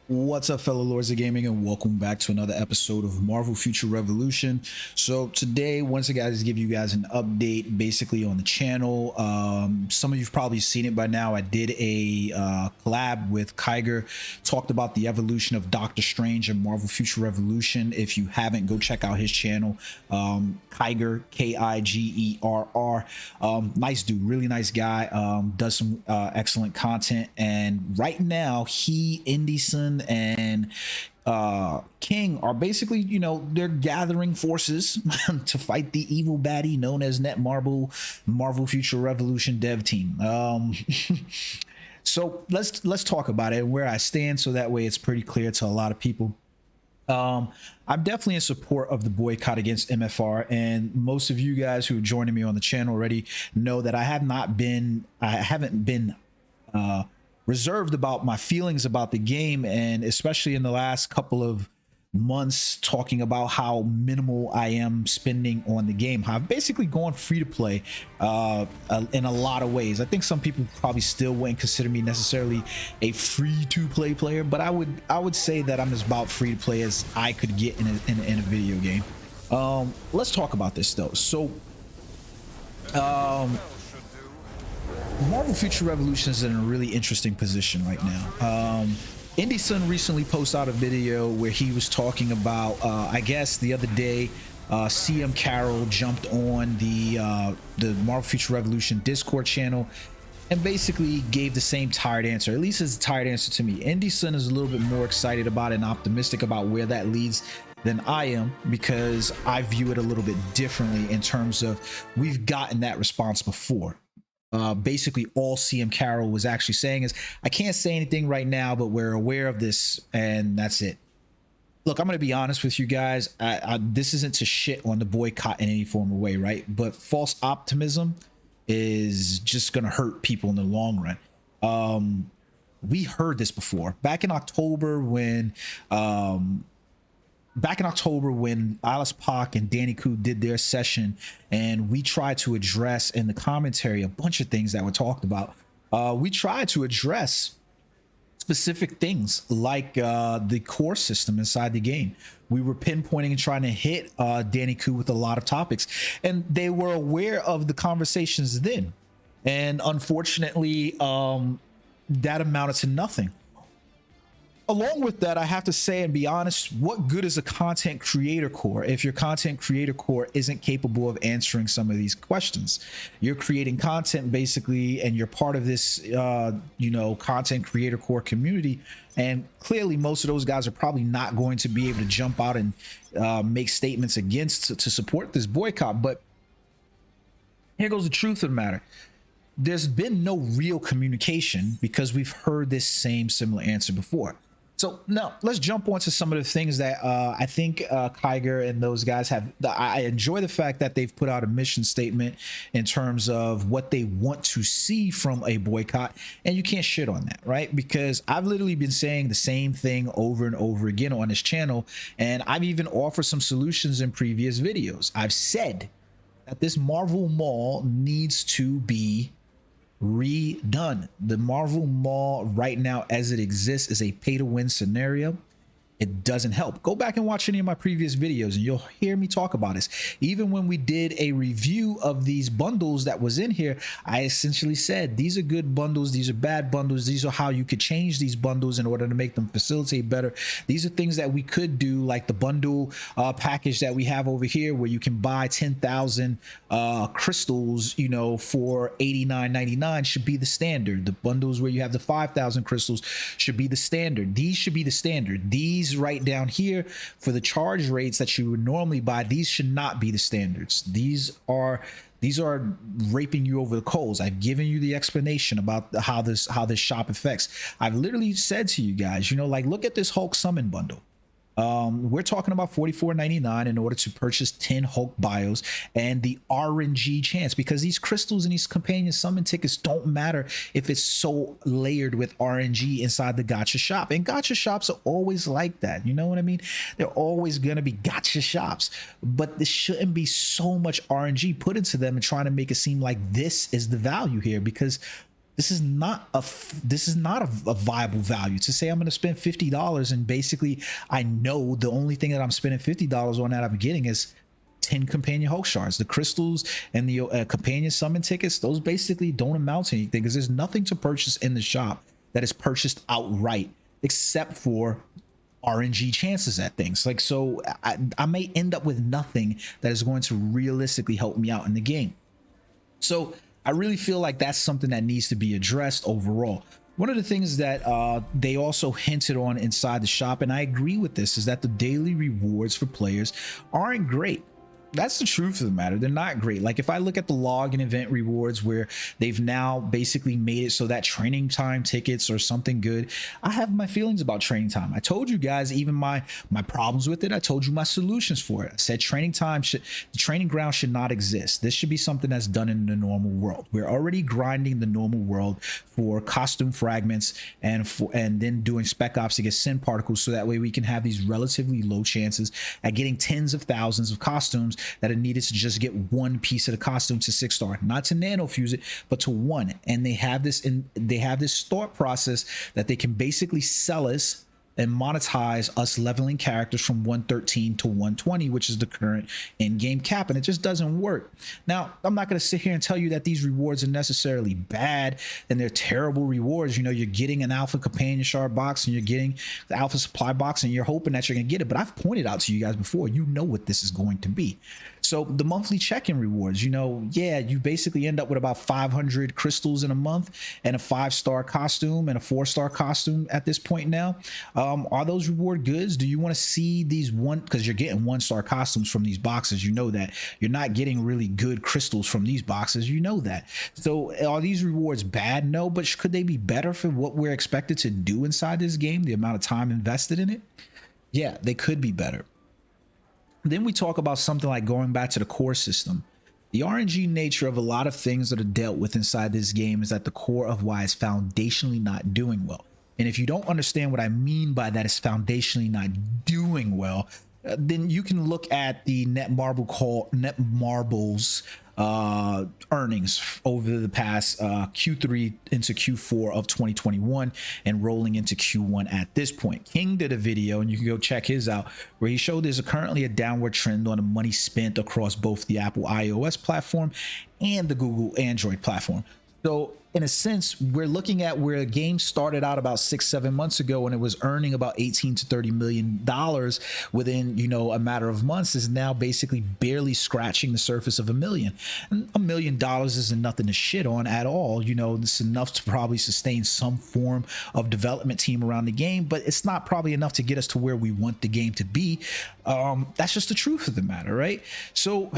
What's up, fellow lords of gaming, and welcome back to another episode of Marvel Future Revolution. So today, once again, I just give you guys an update basically on the channel. Some of you've probably seen it by now. I did a collab with Kiger, talked about the evolution of Doctor Strange and Marvel Future Revolution. If you haven't, go check out his channel. Kiger, Kigerr. Nice dude, really nice guy. Does some excellent content, and right now he, Indieson, and King are basically, they're gathering forces to fight the evil baddie known as Marvel Future Revolution dev team. So let's talk about it and where I stand, so that way it's pretty clear to a lot of people. I'm definitely in support of the boycott against MFR, and most of you guys who are joining me on the channel already know that I haven't been reserved about my feelings about the game, and especially in the last couple of months, talking about how minimal I am spending on the game. I've basically gone free to play in a lot of ways. I think some people probably still wouldn't consider me necessarily a free to play player, but I would say that I'm as about free to play as I could get in a video game. Let's talk about this though. So Marvel Future Revolution is in a really interesting position right now. Indieson recently posted out a video where he was talking about, I guess the other day, CM Carroll jumped on the Marvel Future Revolution Discord channel and basically gave the same tired answer. At least it's a tired answer to me. Indieson is a little bit more excited about it and optimistic about where that leads than I am, because I view it a little bit differently in terms of we've gotten that response before. Basically all CM Carroll was actually saying is, I can't say anything right now, but we're aware of this, and that's it. Look, I'm going to be honest with you guys. This isn't to shit on the boycott in any form or way, right? But false optimism is just going to hurt people in the long run. We heard this before back in October when Alice Pac and Danny Koo did their session, and we tried to address in the commentary a bunch of things that were talked about. We tried to address specific things like the core system inside the game. We were pinpointing and trying to hit Danny Koo with a lot of topics, and they were aware of the conversations then. And unfortunately, that amounted to nothing. Along with that, I have to say and be honest, what good is a content creator core if your content creator core isn't capable of answering some of these questions? You're creating content basically, and you're part of this, content creator core community. And clearly most of those guys are probably not going to be able to jump out and make statements to support this boycott. But here goes the truth of the matter. There's been no real communication because we've heard this similar answer before. So now let's jump on to some of the things that I think Kiger and those guys have. I enjoy the fact that they've put out a mission statement in terms of what they want to see from a boycott, and you can't shit on that, right? Because I've literally been saying the same thing over and over again on this channel, and I've even offered some solutions in previous videos. I've said that this Marvel Mall needs to be redone. The Marvel Mall right now as it exists is a pay-to-win scenario. It doesn't help. Go back and watch any of my previous videos and you'll hear me talk about this. Even when we did a review of these bundles that was in here, I essentially said these are good bundles, these are bad bundles, these are how you could change these bundles in order to make them facilitate better. These are things that we could do, like the bundle package that we have over here where you can buy 10,000 crystals, for $89.99 should be the standard. The bundles where you have the 5,000 crystals should be the standard. These should be the standard. These right down here for the charge rates that you would normally buy, these should not be the standards. These are raping you over the coals. I've given you the explanation about how this shop affects. I've literally said to you guys, look at this Hulk summon bundle. We're talking about $44.99 in order to purchase 10 Hulk bios and the RNG chance, because these crystals and these companion summon tickets don't matter if it's so layered with RNG inside the gacha shop. And gacha shops are always like that. You know what I mean? They're always going to be gacha shops, but there shouldn't be so much RNG put into them and trying to make it seem like this is the value here, because a viable value to say I'm going to spend $50 and basically I know the only thing that I'm spending $50 on that I'm getting is 10 companion Hulk shards. The crystals and the companion summon tickets, those basically don't amount to anything because there's nothing to purchase in the shop that is purchased outright except for RNG chances at things. Like, so I may end up with nothing that is going to realistically help me out in the game. So I really feel like that's something that needs to be addressed overall. One of the things that they also hinted on inside the shop, and I agree with this, is that the daily rewards for players aren't great. That's the truth of the matter. They're not great. Like if I look at the log and event rewards where they've now basically made it so that training time tickets are something good, I have my feelings about training time. I told you guys even my problems with it. I told you my solutions for it. I said the training ground should not exist. This should be something that's done in the normal world. We're already grinding the normal world for costume fragments and then doing spec ops to get sin particles, so that way we can have these relatively low chances at getting tens of thousands of costumes that are needed to just get one piece of the costume to 6-star, not to nano fuse it, but to 1. And they have this thought process that they can basically sell us and monetize us leveling characters from 113 to 120, which is the current in-game cap, and it just doesn't work. Now, I'm not going to sit here and tell you that these rewards are necessarily bad and they're terrible rewards. You know, you're getting an alpha companion shard box and you're getting the alpha supply box and you're hoping that you're going to get it, but I've pointed out to you guys before, you know what this is going to be. So the monthly check-in rewards, you know, yeah, you basically end up with about 500 crystals in a month and a 5-star costume and a 4-star costume at this point now. Are those reward goods? Do you want to see these because you're getting 1-star costumes from these boxes? You know that you're not getting really good crystals from these boxes. You know that. So are these rewards bad? No, but could they be better for what we're expected to do inside this game? The amount of time invested in it? Yeah, they could be better. Then we talk about something like going back to the core system. The RNG nature of a lot of things that are dealt with inside this game is at the core of why it's foundationally not doing well. And if you don't understand what I mean by that, it's foundationally not doing well, then you can look at the net marbles earnings over the past Q3 into Q4 of 2021 and rolling into Q1 at this point. King did a video, and you can go check his out, where he showed there's currently a downward trend on the money spent across both the Apple iOS platform and the Google Android platform. So in a sense, we're looking at where a game started out about 6-7 months ago and it was earning about $18 to $30 million within, you know, a matter of months, is now basically barely scratching the surface of $1 million. And $1 million isn't nothing to shit on at all. You know, it's enough to probably sustain some form of development team around the game, but it's not probably enough to get us to where we want the game to be. That's just the truth of the matter, right? So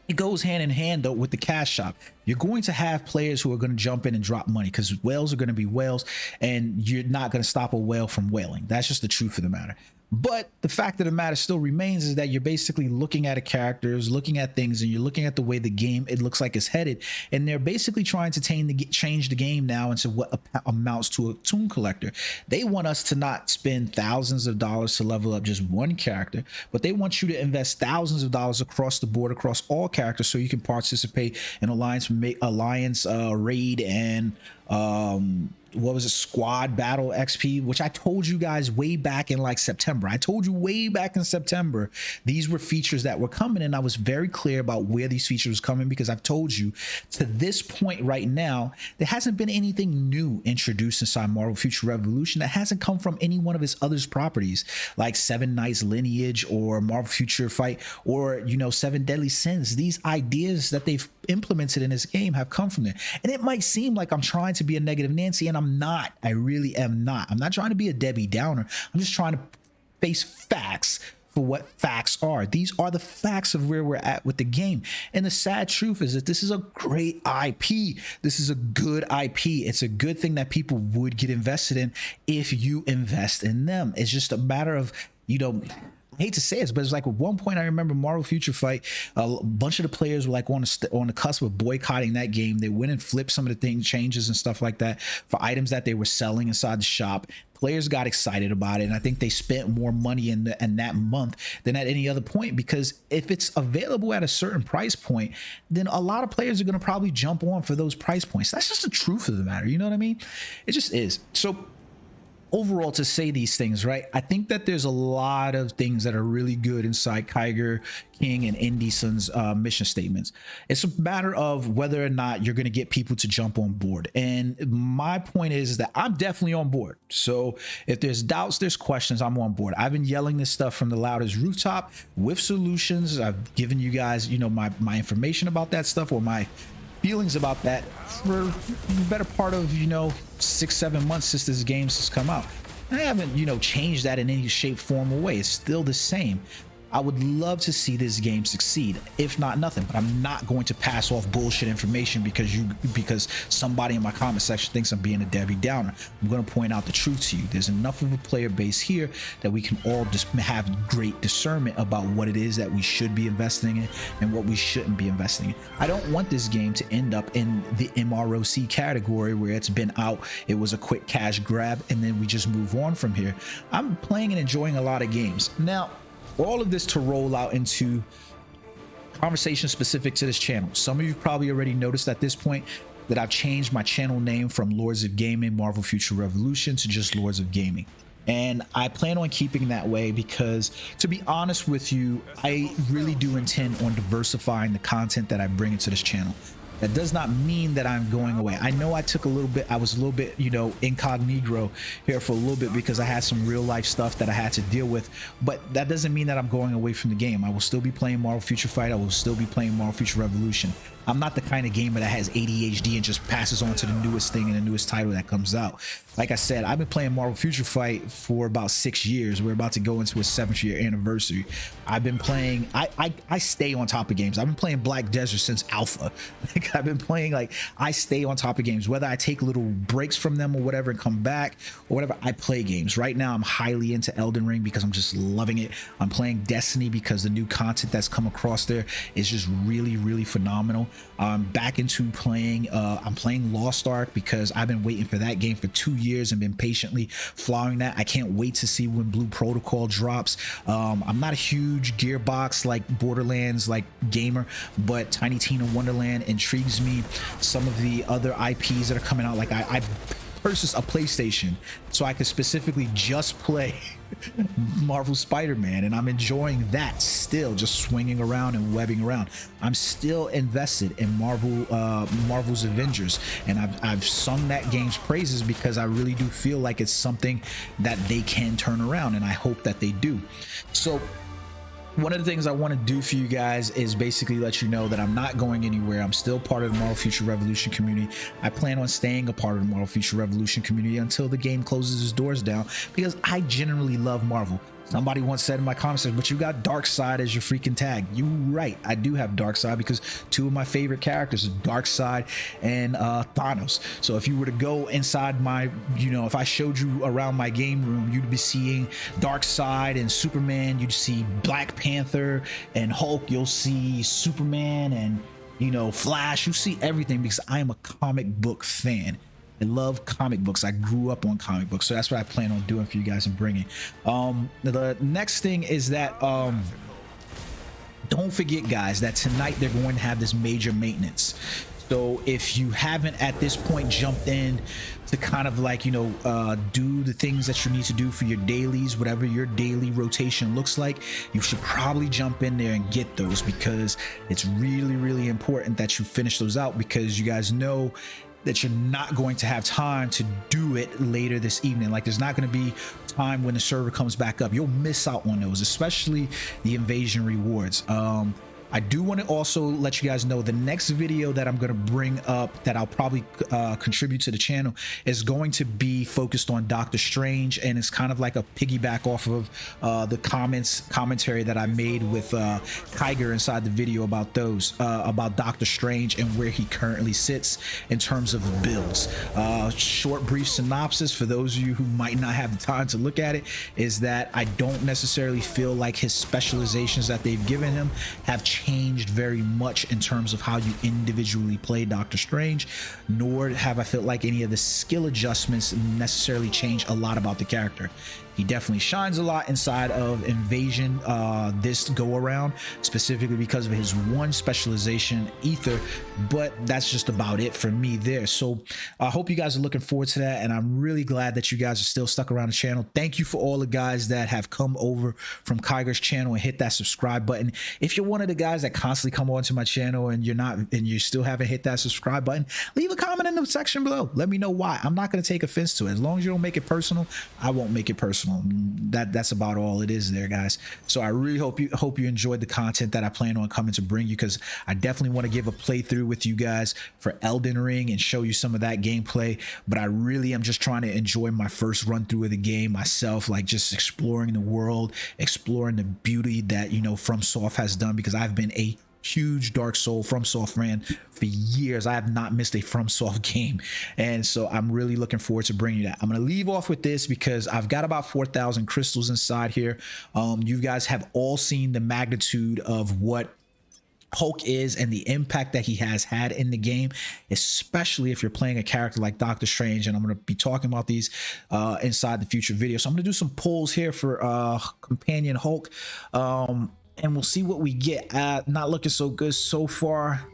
it goes hand in hand though with the cash shop. You're going to have players who are going to jump in and drop money because whales are going to be whales, and you're not going to stop a whale from whaling. That's just the truth of the matter. But the fact of the matter still remains is that you're basically looking at characters, looking at things, and you're looking at the way the game, it looks like, is headed. And they're basically trying to change the game now into what amounts to a toon collector. They want us to not spend thousands of dollars to level up just one character, but they want you to invest thousands of dollars across the board, across all characters, so you can participate in alliance raid and what was it, squad battle XP, which I told you guys way back in like September. I told you way back in September these were features that were coming, and I was very clear about where these features was coming, because I've told you to this point right now there hasn't been anything new introduced inside Marvel Future Revolution that hasn't come from any one of its other properties, like Seven Knights Lineage or Marvel Future Fight, or, you know, Seven Deadly Sins. These ideas that they've implemented in this game have come from there. And it might seem like I'm trying to be a negative Nancy, and I'm not. I really am not. I'm not trying to be a Debbie Downer. I'm just trying to face facts for what facts are. These are the facts of where we're at with the game. And the sad truth is that this is a great IP. This is a good IP. It's a good thing that people would get invested in if you invest in them. It's just a matter of, you know, I hate to say this, but it's like at one point I remember Marvel Future Fight, a bunch of the players were like on the cusp of boycotting that game. They went and flipped some of the changes and stuff like that for items that they were selling inside the shop, players got excited about it, and I think they spent more money in that month than at any other point, because if it's available at a certain price point, then a lot of players are going to probably jump on for those price points. That's just the truth of the matter, you know what I mean? It just is. So overall, to say these things, right, I think that there's a lot of things that are really good inside Kiger, King, and Indison's mission statements. It's a matter of whether or not you're going to get people to jump on board. And my point is that I'm definitely on board. So if there's doubts, there's questions, I'm on board. I've been yelling this stuff from the loudest rooftop with solutions. I've given you guys, you know, my information about that stuff, or my feelings about that, for the better part of, you know, 6-7 months since this game has come out. I haven't, you know, changed that in any shape, form, or way. It's still the same. I would love to see this game succeed, if not nothing, but I'm not going to pass off bullshit information because somebody in my comment section thinks I'm being a Debbie Downer. I'm going to point out the truth to you. There's enough of a player base here that we can all just have great discernment about what it is that we should be investing in and what we shouldn't be investing in. I don't want this game to end up in the MROC category where it's been out, it was a quick cash grab, and then we just move on from here. I'm playing and enjoying a lot of games. Now, all of this to roll out into conversation specific to this channel. Some of you probably already noticed at this point that I've changed my channel name from Lords of Gaming Marvel Future Revolution to just Lords of Gaming. And I plan on keeping that way because, to be honest with you, I really do intend on diversifying the content that I bring into this channel. That does not mean that I'm going away. I know I took a little bit, I was a little bit, you know, incognito here for a little bit because I had some real life stuff that I had to deal with, but that doesn't mean that I'm going away from the game. I will still be playing Marvel Future Fight. I will still be playing Marvel Future Revolution. I'm not the kind of gamer that has ADHD and just passes on to the newest thing and the newest title that comes out. Like I said, I've been playing Marvel Future Fight for about 6 years. We're about to go into a 7th year anniversary. I've been playing, I stay on top of games. I've been playing Black Desert since Alpha. Like, I've been playing, like, I stay on top of games. Whether I take little breaks from them or whatever and come back or whatever, I play games. Right now, I'm highly into Elden Ring because I'm just loving it. I'm playing Destiny because the new content that's come across there is just really, really phenomenal. I'm back into playing, I'm playing Lost Ark because I've been waiting for that game for 2 years and been patiently following that. I can't wait to see when Blue Protocol drops. I'm not a huge Gearbox like Borderlands like gamer, but Tiny Tina Wonderland intrigues me. Some of the other IPs that are coming out, like I purchased a PlayStation so I could specifically just play Marvel Spider-Man, and I'm enjoying that still, just swinging around and webbing around. I'm still invested in Marvel's Avengers, and I've sung that game's praises because I really do feel like it's something that they can turn around, and I hope that they do. So one of the things I want to do for you guys is basically let you know that I'm not going anywhere. I'm still part of the Marvel Future Revolution community. I plan on staying a part of the Marvel Future Revolution community until the game closes its doors down, because I genuinely love Marvel. Somebody once said in my comments, but you got Darkseid as your freaking tag. You right, I do have Darkseid because 2 of my favorite characters are Darkseid and Thanos. So if you were to go inside my, you know, if I showed you around my game room, you'd be seeing Darkseid and Superman. You'd see Black Panther and Hulk. You'll see Superman and, you know, Flash. You see everything because I am a comic book fan. I love comic books. I grew up on comic books, so that's what I plan on doing for you guys and bringing. The next thing is that don't forget, guys, that tonight they're going to have this major maintenance. So if you haven't at this point jumped in to kind of like, you know, do the things that you need to do for your dailies, whatever your daily rotation looks like, you should probably jump in there and get those, because it's really, really important that you finish those out, because you guys know that you're not going to have time to do it later this evening. Like, there's not going to be time when the server comes back up. You'll miss out on those, especially the invasion rewards. I do want to also let you guys know the next video that I'm going to bring up that I'll probably contribute to the channel is going to be focused on Doctor Strange, and it's kind of like a piggyback off of the commentary that I made with Kiger inside the video about those about Doctor Strange and where he currently sits in terms of builds. Short brief synopsis for those of you who might not have the time to look at it is that I don't necessarily feel like his specializations that they've given him have changed changed very much in terms of how you individually play Doctor Strange, nor have I felt like any of the skill adjustments necessarily change a lot about the character. He definitely shines a lot inside of Invasion this go around, specifically because of his one specialization, Ether, but that's just about it for me there. So I hope you guys are looking forward to that, and I'm really glad that you guys are still stuck around the channel. Thank you for all the guys that have come over from Kyger's channel and hit that subscribe button. If you're one of the guys that constantly come onto my channel and you still haven't hit that subscribe button, leave a comment in the section below. Let me know why. I'm not going to take offense to it. As long as you don't make it personal, I won't make it personal. That's about all it is there, guys. So I really hope you enjoyed the content that I plan on coming to bring you, because I definitely want to give a playthrough with you guys for Elden Ring and show you some of that gameplay. But I really am just trying to enjoy my first run through of the game myself, like just exploring the world, exploring the beauty that, you know, FromSoft has done, because I've been a huge Dark Soul FromSoft fan for years. I have not missed a FromSoft game, and so I'm really looking forward to bringing you that. I'm going to leave off with this because I've got about 4,000 crystals inside here. You guys have all seen the magnitude of what Hulk is and the impact that he has had in the game, especially if you're playing a character like Doctor Strange, and I'm going to be talking about these inside the future video. So I'm going to do some polls here for companion Hulk, and we'll see what we get. Not looking so good so far.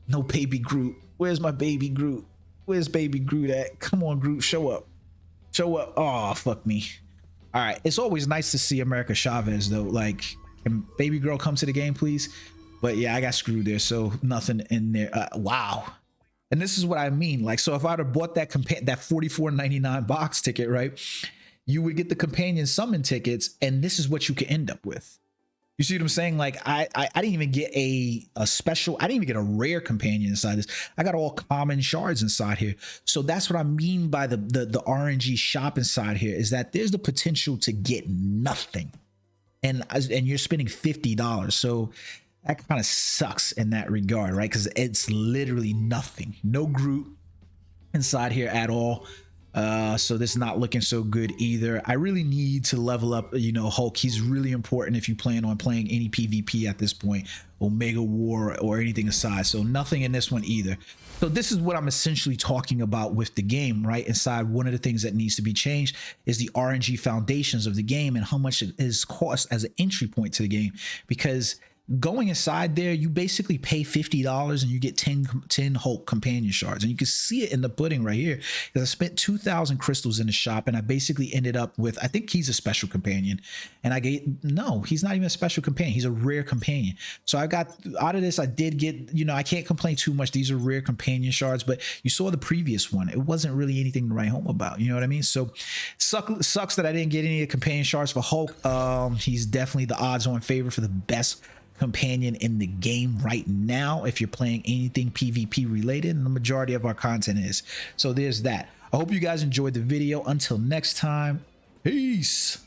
No baby Groot. Where's my baby Groot? Where's baby Groot at? Come on, Groot, show up. Show up. Oh, fuck me. All right. It's always nice to see America Chavez, though. Like, can baby girl come to the game, please? But yeah, I got screwed there, so nothing in there. Wow. And this is what I mean. Like, so if I'd have bought that $44.99 box ticket, right, you would get the companion summon tickets, and this is what you could end up with. You see what I'm saying? Like, I didn't even get a special, I didn't even get a rare companion inside this. I got all common shards inside here. So that's what I mean by the RNG shop inside here, is that there's the potential to get nothing. And you're spending $50. So that kind of sucks in that regard, right? Because it's literally nothing. No Groot inside here at all. So this is not looking so good either. I really need to level up, you know, Hulk. He's really important if you plan on playing any PvP at this point, Omega War or anything aside. So nothing in this one either. So this is what I'm essentially talking about with the game, right? Inside, one of the things that needs to be changed is the RNG foundations of the game and how much it is cost as an entry point to the game. Because going inside there, you basically pay $50 and you get 10 Hulk companion shards, and you can see it in the pudding right here, because I spent 2,000 crystals in the shop, and I basically ended up with, I think he's a special companion, and I get, no, he's not even a special companion, he's a rare companion. So I got out of this, I did get, you know, I can't complain too much, these are rare companion shards, but you saw the previous one, it wasn't really anything to write home about, you know what I mean? So sucks that I didn't get any of the companion shards for Hulk. He's definitely the odds-on favorite for the best companion in the game right now if you're playing anything PvP related, and the majority of our content is. So there's that. I hope you guys enjoyed the video. Until next time, peace.